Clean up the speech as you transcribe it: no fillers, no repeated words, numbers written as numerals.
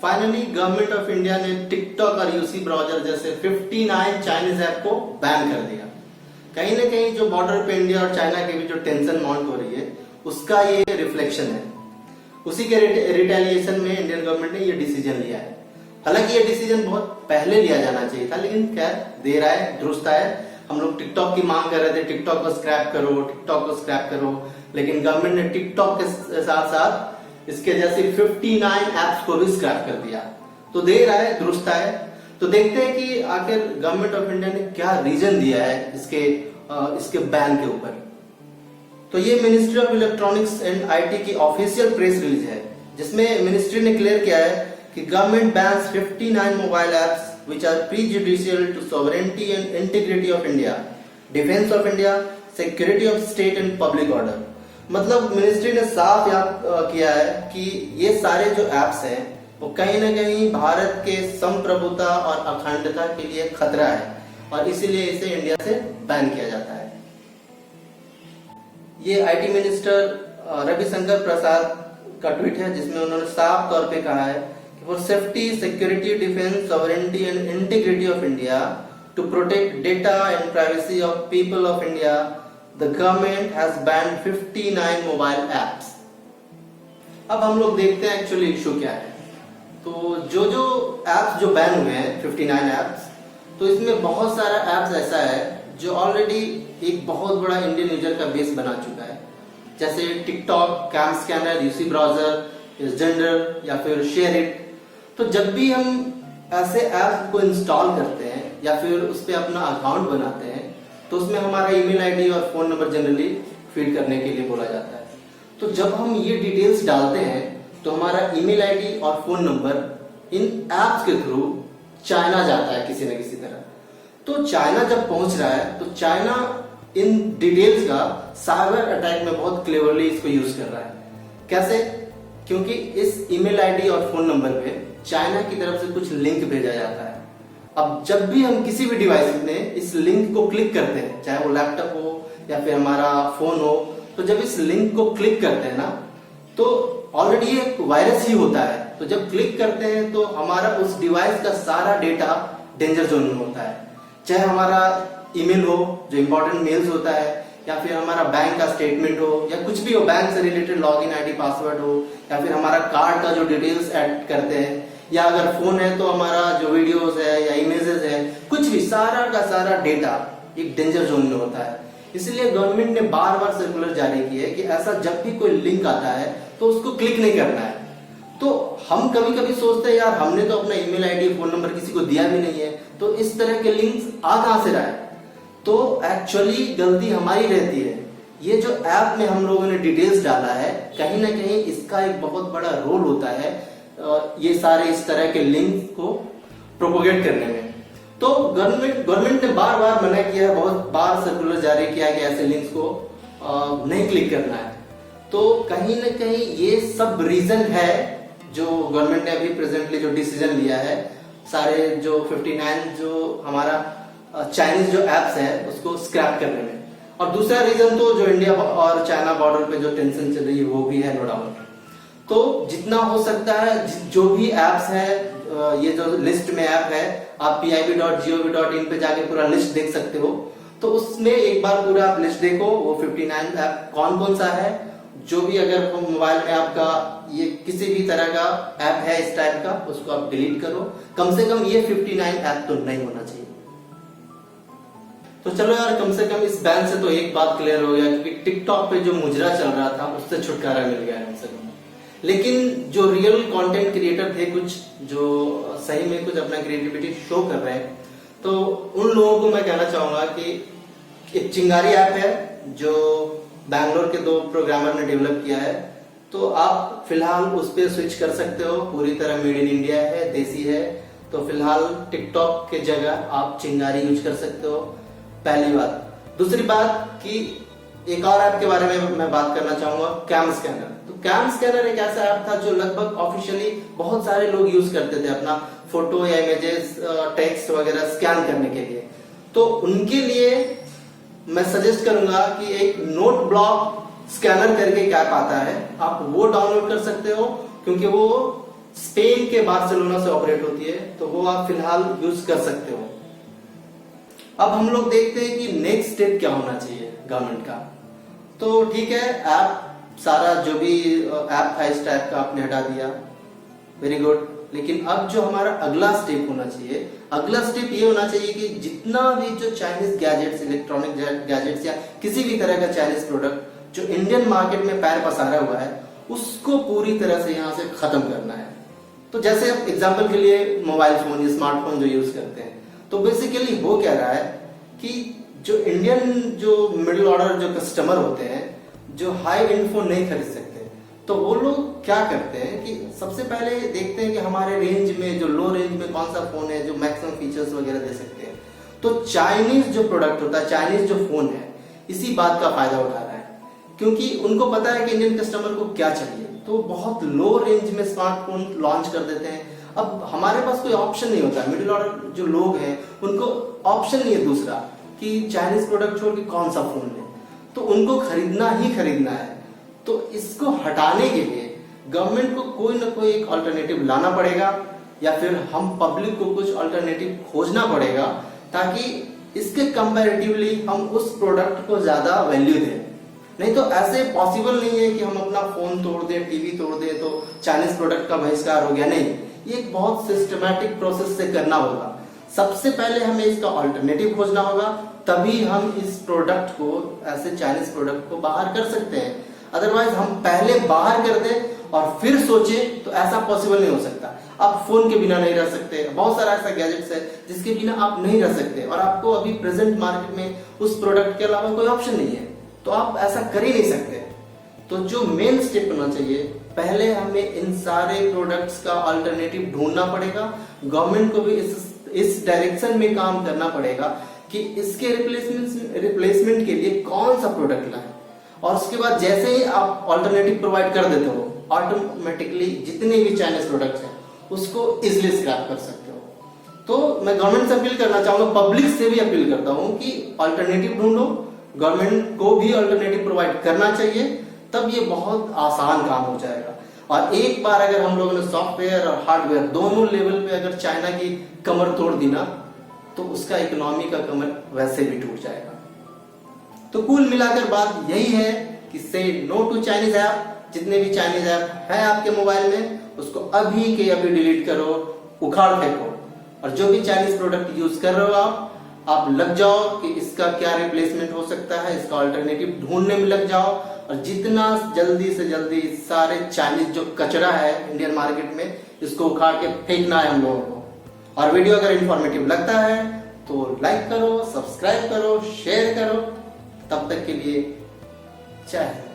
Finally government of India ने TikTok और UC browser जैसे 59 चाइनीज ऐप को बैन कर दिया। कहीं ना कहीं जो बॉर्डर पे इंडिया और चाइना के बीच जो टेंशन माउंट हो रही है उसका ये रिफ्लेक्शन है। उसी के रिटेलिएशन में इंडियन गवर्नमेंट ने ये डिसीजन लिया है। हालांकि ये डिसीजन बहुत पहले लिया जाना चाहिए था, लेकिन खैर देर आए दुरुस्त आए। हम लोग टिकटॉक की मांग कर रहे थे, टिकटॉक को स्क्रैप करो, टिकटॉक को स्क्रैप करो, लेकिन गवर्नमेंट ने टिकटॉक के साथ साथ इसके जैसे 59 एप्स को भी स्क्रैप कर दिया। तो देर आए दुरुस्त आए। तो देखते हैं कि आखिर गवर्नमेंट ऑफ इंडिया ने क्या रीजन दिया है इसके बैन के ऊपर। तो ये ministry of electronics and IT की ऑफिशियल प्रेस रिलीज है, जिसमें मिनिस्ट्री ने क्लियर किया है कि government bans 59 mobile apps which are prejudicial to sovereignty and integrity of India, defense of India, security of state and public order। मतलब ministry ने साफ याद किया है कि ये सारे जो एप्स हैं वो कहीं ना कहीं भारत के संप्रभुता और अखंडता के लिए खतरा है और इसीलिए इसे इंडिया से बैन किया जाता है। ये आईटी मिनिस्टर रविशंकर प्रसाद का ट्वीट है, जिसमें उन्होंने साफ तौर पे कहा है for safety, security, defense, sovereignty and integrity of India, to protect data and privacy of people of India, the government has banned 59 mobile apps। अब हम लोग देखते हैं एक्चुअली इशू क्या है। तो जो एप्स जो बैन हुए हैं 59 एप्स, तो इसमें बहुत सारा एप्स ऐसा है जो ऑलरेडी एक बहुत बड़ा इंडियन यूजर का बेस बना चुका है, जैसे TikTok, CamScanner, UC browser, Xender या फिर शेयर इट। तो जब भी हम ऐसे ऐप को इंस्टॉल करते हैं या फिर उस पर अपना अकाउंट बनाते हैं तो उसमें हमारा ईमेल आईडी और फोन नंबर जनरली फीड करने के लिए बोला जाता है। तो जब हम ये डिटेल्स डालते हैं तो हमारा ईमेल आईडी और फोन नंबर इन एप्स के थ्रू चाइना जाता है किसी न किसी तरह। तो चाइना जब पहुंच रहा है तो चाइना इन डिटेल्स का साइबर अटैक में बहुत क्लेवरली इसको यूज कर रहा है। कैसे? क्योंकि इस ईमेल आईडी और फोन नंबर पे चाइना की तरफ से कुछ लिंक भेजा जाता है। अब जब भी हम किसी भी डिवाइस में इस लिंक को क्लिक करते हैं, चाहे वो लैपटॉप हो या फिर हमारा फोन हो, तो जब इस लिंक को क्लिक करते हैं ना, तो ऑलरेडी ये वायरस ही होता है। तो जब क्लिक करते हैं तो हमारा उस डिवाइस का सारा डेटा डेंजर जोन में होता है, चाहे हमारा ईमेल हो जो इंपॉर्टेंट मेल्स होता है, या फिर हमारा बैंक का स्टेटमेंट हो, या कुछ भी हो, बैंक से रिलेटेड लॉगिन आईडी पासवर्ड हो, या फिर हमारा कार्ड का जो डिटेल्स ऐड करते हैं, या अगर फोन है तो हमारा जो वीडियोस है या इमेजेस है, कुछ भी सारा का सारा डेटा एक डेंजर जोन में होता है। इसलिए गवर्नमेंट ने बार बार सर्कुलर जारी की है कि ऐसा जब भी कोई लिंक आता है तो उसको क्लिक नहीं करना है। तो हम कभी कभी सोचते हैं यार हमने तो अपना ईमेल आईडी फोन नंबर किसी को दिया भी नहीं है, तो इस तरह के लिंक्स आ कहां से रहा है? तो एक्चुअली गलती हमारी रहती है। ये जो ऐप में हम लोगों ने डिटेल्स डाला है, कहीं ना कहीं इसका एक बहुत बड़ा रोल होता है ये सारे इस तरह के लिंक को प्रोपोगेट करने में। तो गवर्नमेंट ने बार बार मना किया है, बहुत बार सर्कुलर जारी किया कि ऐसे लिंक्स को नहीं क्लिक करना है। तो कहीं ना कहीं ये सब रीजन है जो गवर्नमेंट ने अभी प्रेजेंटली जो डिसीजन लिया है, सारे जो 59 जो हमारा चाइनीज जो एप्स है उसको स्क्रैप करने में। और दूसरा रीजन तो जो इंडिया और चाइना बॉर्डर पे जो टेंशन चल रही है वो भी है, नो डाउट। तो जितना हो सकता है जो भी एप्स है, ये जो लिस्ट में ऐप है, आप pib.gov.in पे जाके पूरा लिस्ट देख सकते हो। तो उसमें एक बार पूरा आप लिस्ट देखो, वो 59 ऐप कौन कौन सा है। जो भी अगर मोबाइल में आपका ये किसी भी तरह का ऐप है इस टाइप का, उसको आप डिलीट करो। कम से कम ये 59 ऐप तो नहीं होना चाहिए। तो चलो यार, कम से कम इस बैन से तो एक बात क्लियर हो गया कि टिकटॉक पे जो मुजरा चल रहा था उससे छुटकारा मिल गया कम से कम। लेकिन जो रियल कंटेंट क्रिएटर थे, कुछ जो सही में कुछ अपना क्रिएटिविटी शो कर रहे हैं, तो उन लोगों को मैं कहना चाहूंगा कि एक चिंगारी ऐप है जो बैंगलोर के 2 प्रोग्रामर ने डेवलप किया है। तो आप फिलहाल उस पर स्विच कर सकते हो, पूरी तरह मेड इन इंडिया है, देसी है। तो फिलहाल टिकटॉक के जगह आप चिंगारी यूज कर सकते हो, पहली बात। दूसरी बात कि एक और ऐप के बारे में मैं बात करना चाहूंगा, कैम स्कैनर। तो कैम स्कैनर एक ऐसा ऐप था जो लगभग ऑफिशियली बहुत सारे लोग यूज करते थे अपना फोटो या इमेजेस, टेक्स्ट वगैरह स्कैन करने के लिए। तो उनके लिए मैं सजेस्ट करूंगा कि एक नोट ब्लॉक स्कैनर करके एक ऐप आता है, आप वो डाउनलोड कर सकते हो, क्योंकि वो स्पेन के बार्सिलोना से ऑपरेट होती है, तो वो आप फिलहाल यूज कर सकते हो। अब हम लोग देखते हैं कि नेक्स्ट स्टेप क्या होना चाहिए गवर्नमेंट का। तो ठीक है, ऐप सारा जो भी ऐप था इस टाइप का आपने हटा दिया, वेरी गुड। लेकिन अब जो हमारा अगला स्टेप होना चाहिए, अगला स्टेप ये होना चाहिए कि जितना भी जो चाइनीज गैजेट्स, इलेक्ट्रॉनिक गैजेट्स या किसी भी तरह का चाइनीज प्रोडक्ट जो इंडियन मार्केट में पैर पसारा हुआ है, उसको पूरी तरह से यहाँ से खत्म करना है। तो जैसे अब एग्जाम्पल के लिए मोबाइल फोन या स्मार्टफोन जो यूज करते हैं, तो बेसिकली हो क्या रहा है कि जो इंडियन जो मिडिल ऑर्डर जो कस्टमर होते हैं, जो हाई एंड फोन नहीं खरीद सकते, तो वो लोग क्या करते हैं कि सबसे पहले देखते हैं कि हमारे रेंज में, जो लो रेंज में कौन सा फोन है जो मैक्सिमम फीचर्स वगैरह दे सकते हैं। तो चाइनीज जो प्रोडक्ट होता है, चाइनीज जो फोन है, इसी बात का फायदा उठा रहा है, क्योंकि उनको पता है कि इंडियन कस्टमर को क्या चाहिए, तो बहुत लो रेंज में स्मार्टफोन लॉन्च कर देते हैं। अब हमारे पास कोई ऑप्शन नहीं होता, मिडिल ऑर्डर जो लोग हैं उनको ऑप्शन नहीं है दूसरा कि चाइनीज प्रोडक्ट छोड़ के कौन सा फोन ले, तो उनको खरीदना ही खरीदना है। तो इसको हटाने के लिए गवर्नमेंट को कोई ना कोई एक अल्टरनेटिव लाना पड़ेगा, या फिर हम पब्लिक को कुछ अल्टरनेटिव खोजना पड़ेगा, ताकि इसके कंपैरेटिवली हम उस प्रोडक्ट को ज्यादा वैल्यू दें। नहीं तो ऐसे पॉसिबल नहीं है कि हम अपना फोन तोड़ दें, टीवी तोड़ दें तो चाइनीज प्रोडक्ट का बहिष्कार हो गया। नहीं, ये एक बहुत सिस्टमैटिक प्रोसेस से करना होगा। सबसे पहले हमें इसका अल्टरनेटिव खोजना होगा, तभी हम इस प्रोडक्ट को, ऐसे चाइनीज प्रोडक्ट को बाहर कर सकते हैं। अदरवाइज हम पहले बाहर कर दें और फिर सोचें, तो ऐसा पॉसिबल नहीं हो सकता। आप फोन के बिना नहीं रह सकते, बहुत सारा ऐसा गैजेट्स है जिसके बिना आप नहीं रह सकते, और आपको अभी प्रेजेंट मार्केट में उस प्रोडक्ट के अलावा कोई ऑप्शन नहीं है, तो आप ऐसा कर ही नहीं सकते। तो जो मेन स्टेप होना चाहिए, पहले हमें इन सारे प्रोडक्ट्स का अल्टरनेटिव ढूंढना पड़ेगा। गवर्नमेंट को भी इस डायरेक्शन में काम करना पड़ेगा कि इसके रिप्लेसमेंट के लिए कौन सा प्रोडक्ट लाएं, और उसके बाद जैसे ही आप अल्टरनेटिव प्रोवाइड कर देते हो, ऑटोमेटिकली जितने भी चाइनीज प्रोडक्ट्स हैं उसको इजिली स्क्रैप कर सकते हो। तो मैं गवर्नमेंट से अपील करना चाहूंगा, पब्लिक से भी अपील करता हूं कि अल्टरनेटिव ढूंढो, गवर्नमेंट को भी अल्टरनेटिव प्रोवाइड करना चाहिए, तब ये बहुत आसान काम हो जाएगा। और एक बार अगर हम लोगों ने सॉफ्टवेयर और हार्डवेयर दोनों लेवल पे अगर चाइना की कमर तोड़ दी ना, तो उसका इकोनॉमी का कमर वैसे भी टूट जाएगा। तो कुल मिलाकर बात यही है कि से नो टू चाइनीज ऐप। जितने भी चाइनीज ऐप है आपके मोबाइल में, उसको अभी के अभी डिलीट करो, उखाड़ फेंको, और जो भी चाइनीज प्रोडक्ट यूज कर रहे हो आप लग जाओ कि इसका क्या रिप्लेसमेंट हो सकता है, इसका अल्टरनेटिव ढूंढने में लग जाओ, और जितना जल्दी से जल्दी सारे चाइनीज जो कचरा है इंडियन मार्केट में, इसको उखाड़ के फेंकना है हम लोगों को। और वीडियो अगर इंफॉर्मेटिव लगता है तो लाइक करो, सब्सक्राइब करो, शेयर करो। तब तक के लिए जय हिंद।